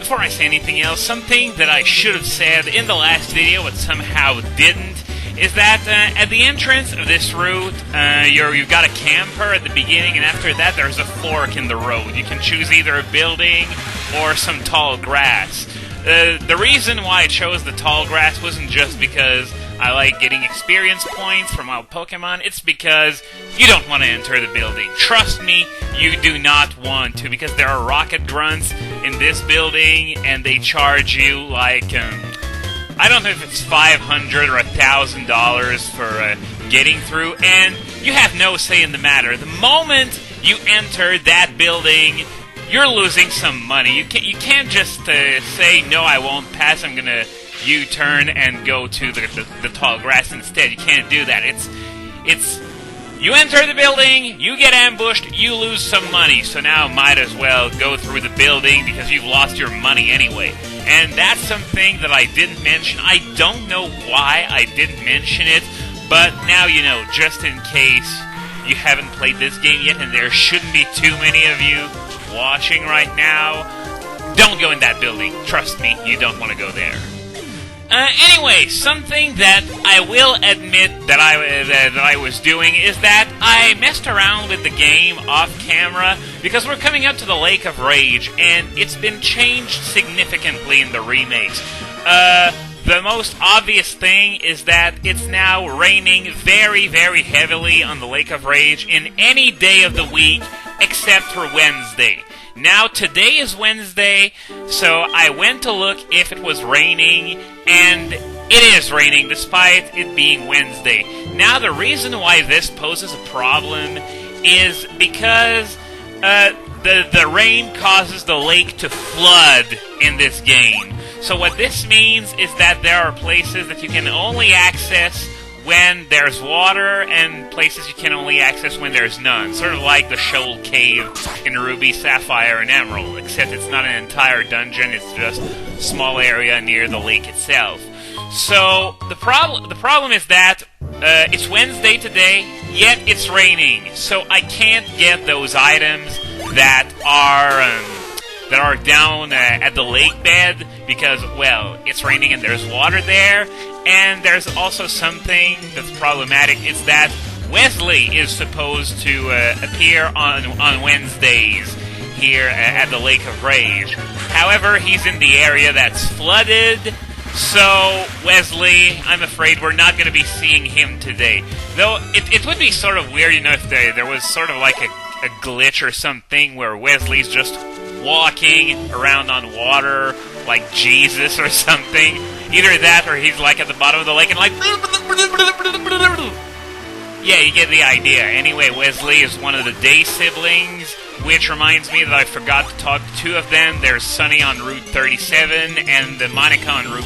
before I say anything else, something that I should have said in the last video but somehow didn't, is that at the entrance of this route, you've got a camper at the beginning, and after that there's a fork in the road. You can choose either a building or some tall grass. The reason why I chose the tall grass wasn't just because I like getting experience points from wild Pokemon. It's because you don't want to enter the building. Trust me, you do not want to, because there are rocket grunts in this building, and they charge you like, I don't know if it's $500 or $1,000 for getting through, and you have no say in the matter. The moment you enter that building, you're losing some money. You can't just say, no, I won't pass, I'm gonna U-turn and go to the tall grass instead. You can't do that. It's you enter the building, you get ambushed, you lose some money, so now might as well go through the building because you've lost your money anyway. And that's something that I didn't mention. I don't know why I didn't mention it, but now you know, just in case you haven't played this game yet, and there shouldn't be too many of you watching right now, don't go in that building. Trust me, you don't want to go there. Anyway, something that I will admit that I was doing is that I messed around with the game off camera because we're coming up to the Lake of Rage, and it's been changed significantly in the remakes. The most obvious thing is that it's now raining very, very heavily on the Lake of Rage in any day of the week except for Wednesday. Now, today is Wednesday, so I went to look if it was raining, and it is raining despite it being Wednesday. Now, the reason why this poses a problem is because the rain causes the lake to flood in this game. So what this means is that there are places that you can only access when there's water, and places you can only access when there's none. Sort of like the Shoal Cave in Ruby, Sapphire, and Emerald, except it's not an entire dungeon, it's just a small area near the lake itself. So, the problem is that it's Wednesday today, yet it's raining, so I can't get those items that are down at the lake bed because, well, it's raining and there's water there. And there's also something that's problematic, is that Wesley is supposed to appear on Wednesdays here at the Lake of Rage. However, he's in the area that's flooded, so Wesley, I'm afraid we're not going to be seeing him today. Though, it would be sort of weird, you know, if there was sort of like a glitch or something where Wesley's just walking around on water like Jesus or something. Either that or he's like at the bottom of the lake and like... Yeah, you get the idea. Anyway, Wesley is one of the Day siblings, which reminds me that I forgot to talk to two of them. There's Sunny on Route 37 and the Monica on Route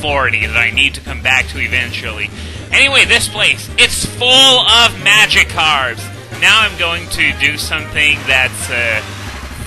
40 that I need to come back to eventually. Anyway, this place, it's full of Magikarps. Now I'm going to do something that's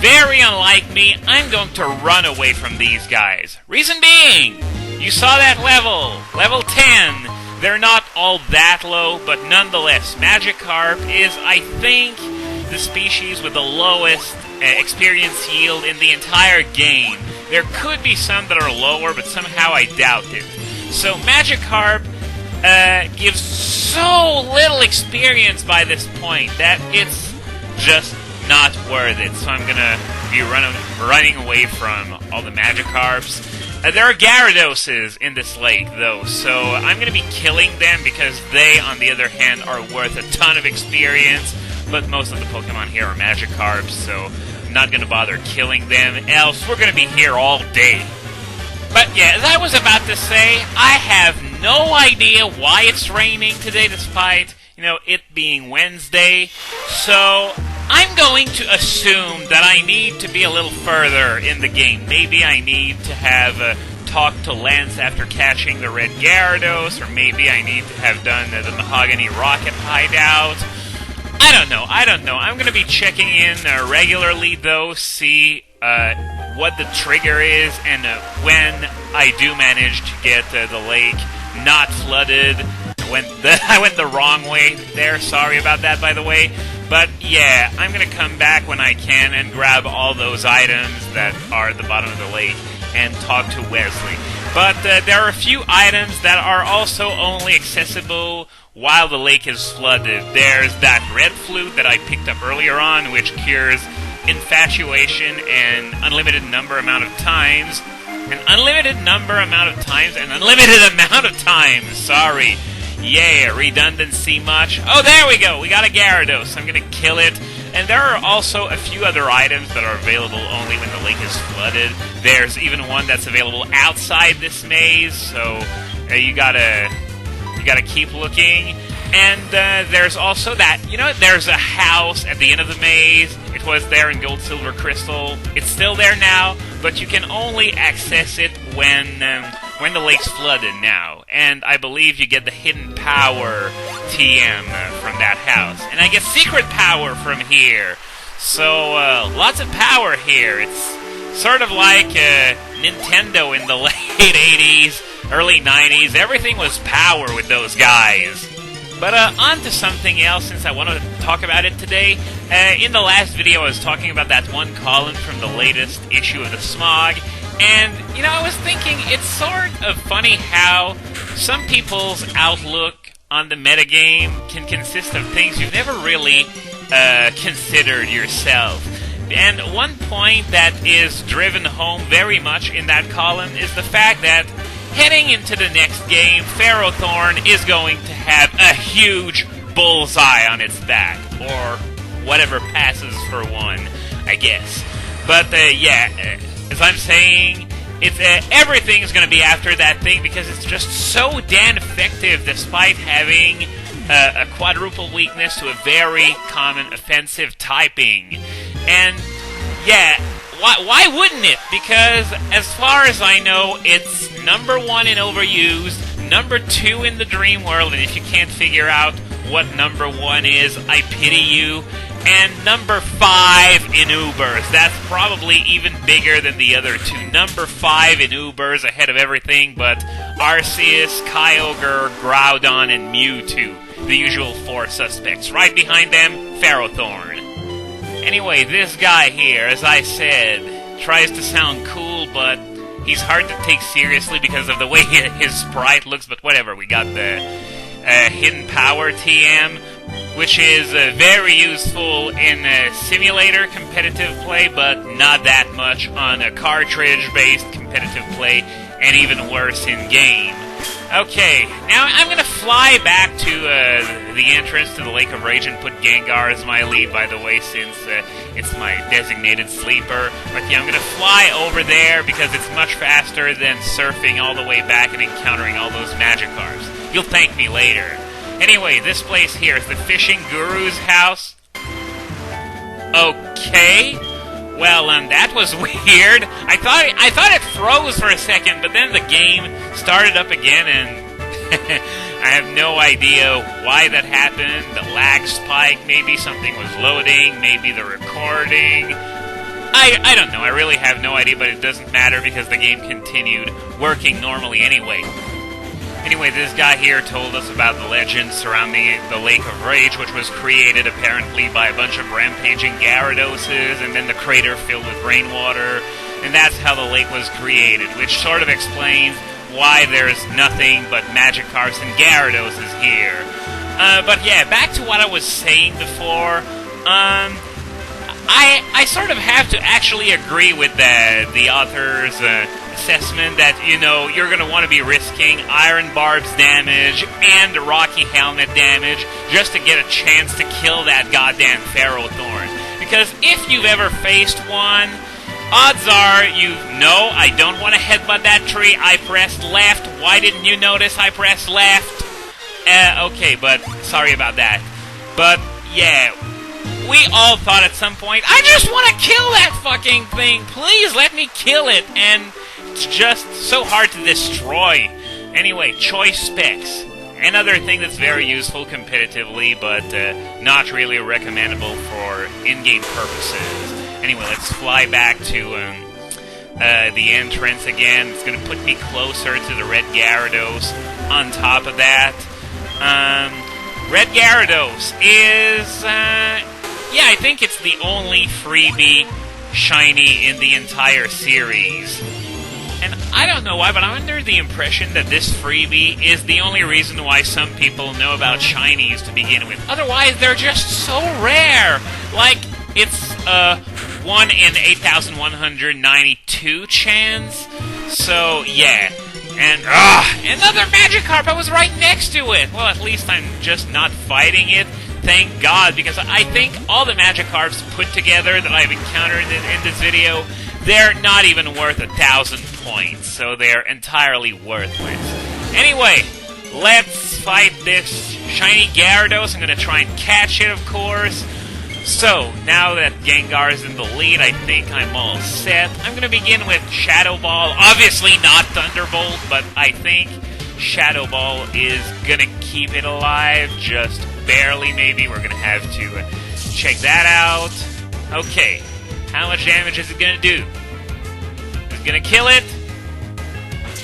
very unlike me. I'm going to run away from these guys. Reason being, you saw that level 10. They're not all that low, but nonetheless, Magikarp is, I think, the species with the lowest experience yield in the entire game. There could be some that are lower, but somehow I doubt it. So Magikarp gives so little experience by this point that it's just not worth it. So I'm gonna be running away from all the Magikarps. There are Gyaradoses in this lake, though, so I'm going to be killing them because they, on the other hand, are worth a ton of experience, but most of the Pokemon here are Magikarps, so I'm not going to bother killing them, else we're going to be here all day. But yeah, as I was about to say, I have no idea why it's raining today, despite, you know, it being Wednesday, so I'm going to assume that I need to be a little further in the game. Maybe I need to have talked to Lance after catching the red Gyarados, or maybe I need to have done the Mahogany Rocket hideout. I don't know. I'm going to be checking in regularly, though, see what the trigger is, and when I do manage to get the lake not flooded. I went the wrong way there, sorry about that, by the way. But yeah, I'm gonna come back when I can and grab all those items that are at the bottom of the lake and talk to Wesley. But there are a few items that are also only accessible while the lake is flooded. There's that red flute that I picked up earlier on, which cures infatuation an unlimited amount of times. An unlimited amount of times, sorry. Yeah, redundancy much. Oh, there we go, we got a Gyarados. I'm gonna kill it. And there are also a few other items that are available only when the lake is flooded. There's even one that's available outside this maze, so you gotta keep looking. And there's also that, there's a house at the end of the maze. It was there in Gold, Silver, Crystal. It's still there now, but you can only access it when the lake's flooded now. And I believe you get the hidden power TM from that house. And I get secret power from here. So, lots of power here. It's sort of like Nintendo in the late 80s, early 90s. Everything was power with those guys. But on to something else, since I want to talk about it today. In the last video, I was talking about that one column from the latest issue of the Smog. And, I was thinking, it's sort of funny how some people's outlook on the metagame can consist of things you've never really considered yourself. And one point that is driven home very much in that column is the fact that heading into the next game, Ferrothorn is going to have a huge bullseye on its back, or whatever passes for one, I guess. But, as I'm saying, it's everything's going to be after that thing because it's just so damn effective despite having a quadruple weakness to a very common offensive typing. And, why wouldn't it? Because, as far as I know, it's number 1 in overused, number 2 in the dream world, and if you can't figure out what number 1 is, I pity you, and number 5 in Ubers. That's probably even bigger than the other two. Number 5 in Ubers ahead of everything but Arceus, Kyogre, Groudon, and Mewtwo. The usual 4 suspects. Right behind them, Ferrothorn. Anyway, this guy here, as I said, tries to sound cool, but he's hard to take seriously because of the way his sprite looks, but whatever. We got the hidden power TM, which is very useful in simulator competitive play, but not that much on a cartridge-based competitive play, and even worse in game. Okay, now I'm going to fly back to the entrance to the Lake of Rage and put Gengar as my lead, by the way, since it's my designated sleeper. But yeah, I'm going to fly over there because it's much faster than surfing all the way back and encountering all those Magikarps. You'll thank me later. Anyway, this place here is the Fishing Guru's house. Okay. Well, that was weird. I thought it froze for a second, but then the game started up again, and I have no idea why that happened. The lag spike, maybe something was loading, maybe the recording. I don't know. I really have no idea, but it doesn't matter because the game continued working normally anyway. Anyway, this guy here told us about the legend surrounding the Lake of Rage, which was created apparently by a bunch of rampaging Gyaradoses, and then the crater filled with rainwater, and that's how the lake was created, which sort of explains why there's nothing but Magikarps and Gyaradoses here. But yeah, back to what I was saying before, I sort of have to actually agree with the author's assessment that, you're going to want to be risking Iron Barb's damage and Rocky Helmet damage just to get a chance to kill that goddamn Ferrothorn. Because if you've ever faced one, odds are I don't want to headbutt that tree. I pressed left. Why didn't you notice I pressed left? Okay, but sorry about that. But, yeah, we all thought at some point, I just want to kill that fucking thing. Please let me kill it. And it's just so hard to destroy. Anyway, choice specs. Another thing that's very useful competitively, but not really recommendable for in-game purposes. Anyway, let's fly back to the entrance again. It's going to put me closer to the Red Gyarados. On top of that, Red Gyarados is Yeah, I think it's the only freebie shiny in the entire series. And I don't know why, but I'm under the impression that this freebie is the only reason why some people know about shinies to begin with. Otherwise, they're just so rare. Like, it's 1 in 8,192 chance. So, yeah. And, another Magikarp! I was right next to it! Well, at least I'm just not fighting it. Thank God, because I think all the Magikarps put together that I've encountered in this video, they're not even worth 1,000 points, so they're entirely worthless. Anyway, let's fight this shiny Gyarados. I'm going to try and catch it, of course. So, now that Gengar is in the lead, I think I'm all set. I'm going to begin with Shadow Ball. Obviously not Thunderbolt, but I think Shadow Ball is going to keep it alive, just barely maybe. We're going to have to check that out. Okay, how much damage is it going to do? Is it going to kill it?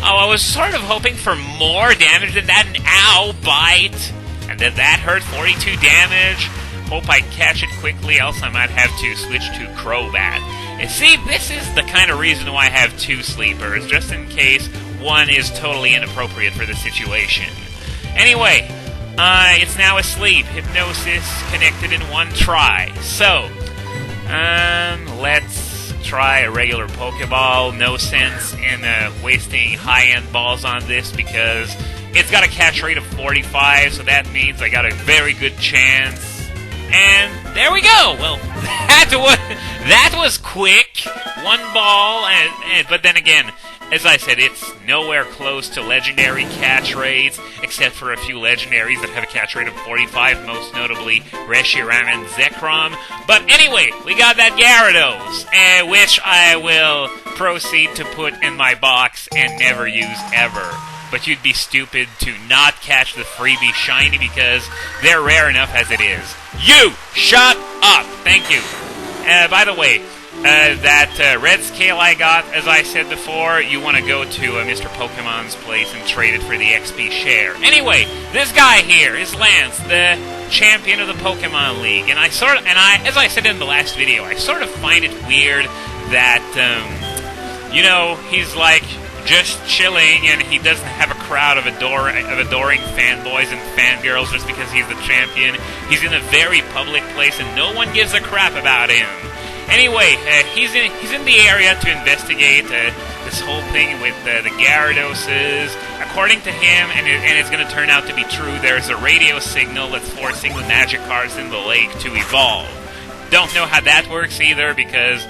Oh, I was sort of hoping for more damage than that. An ow, bite. And then that hurt 42 damage. Hope I catch it quickly, else I might have to switch to Crobat. And see, this is the kind of reason why I have 2 sleepers, just in case one is totally inappropriate for the situation. Anyway, it's now asleep. Hypnosis connected in 1 try. So, let's try a regular Pokeball. No sense in wasting high-end balls on this because it's got a catch rate of 45, so that means I got a very good chance. And there we go. Well, that was quick. 1 ball, but then again, as I said, it's nowhere close to legendary catch rates, except for a few legendaries that have a catch rate of 45, most notably Reshiram and Zekrom. But anyway, we got that Gyarados, which I will proceed to put in my box and never use ever. But you'd be stupid to not catch the freebie shiny because they're rare enough as it is. You! Shut up! Thank you. By the way, that red scale I got, as I said before, you want to go to Mr. Pokemon's place and trade it for the XP share. Anyway, this guy here is Lance, the champion of the Pokemon League, and as I said in the last video, I sort of find it weird that, he's like just chilling and he doesn't have a crowd of adoring fanboys and fangirls just because he's the champion. He's in a very public place and no one gives a crap about him. Anyway, he's in the area to investigate this whole thing with the Gyaradoses. According to him, and it's going to turn out to be true, there's a radio signal that's forcing the Magikarps in the lake to evolve. Don't know how that works either, because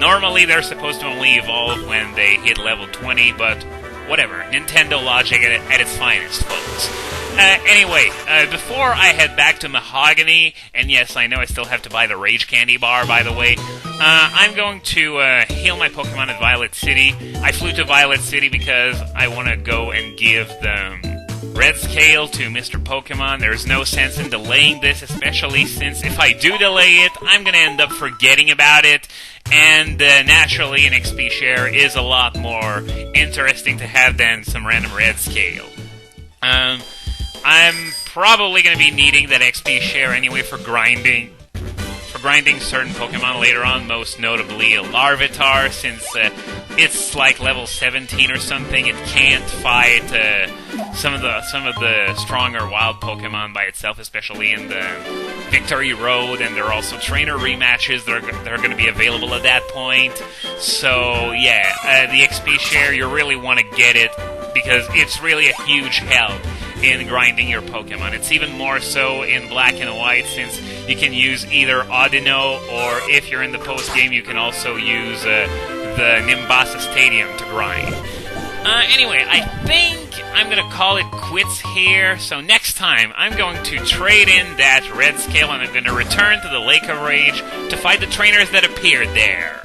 normally they're supposed to only evolve when they hit level 20, but whatever. Nintendo logic at its finest, folks. Anyway, before I head back to Mahogany, and yes, I know I still have to buy the Rage Candy bar, by the way, I'm going to heal my Pokemon at Violet City. I flew to Violet City because I want to go and give the Red Scale to Mr. Pokemon. There's no sense in delaying this, especially since if I do delay it, I'm going to end up forgetting about it. And naturally, an XP share is a lot more interesting to have than some random Red Scale. I'm probably going to be needing that XP share anyway for grinding certain Pokemon later on, most notably a Larvitar, since it's like level 17 or something. It can't fight some of the stronger wild Pokemon by itself, especially in the Victory Road, and there are also trainer rematches that are going to be available at that point. So yeah, the XP share, you really want to get it because it's really a huge help in grinding your Pokemon. It's even more so in Black and White, since you can use either Audino, or if you're in the post-game, you can also use the Nimbasa Stadium to grind. Anyway, I think I'm going to call it quits here, so next time I'm going to trade in that Red Scale and I'm going to return to the Lake of Rage to fight the trainers that appeared there.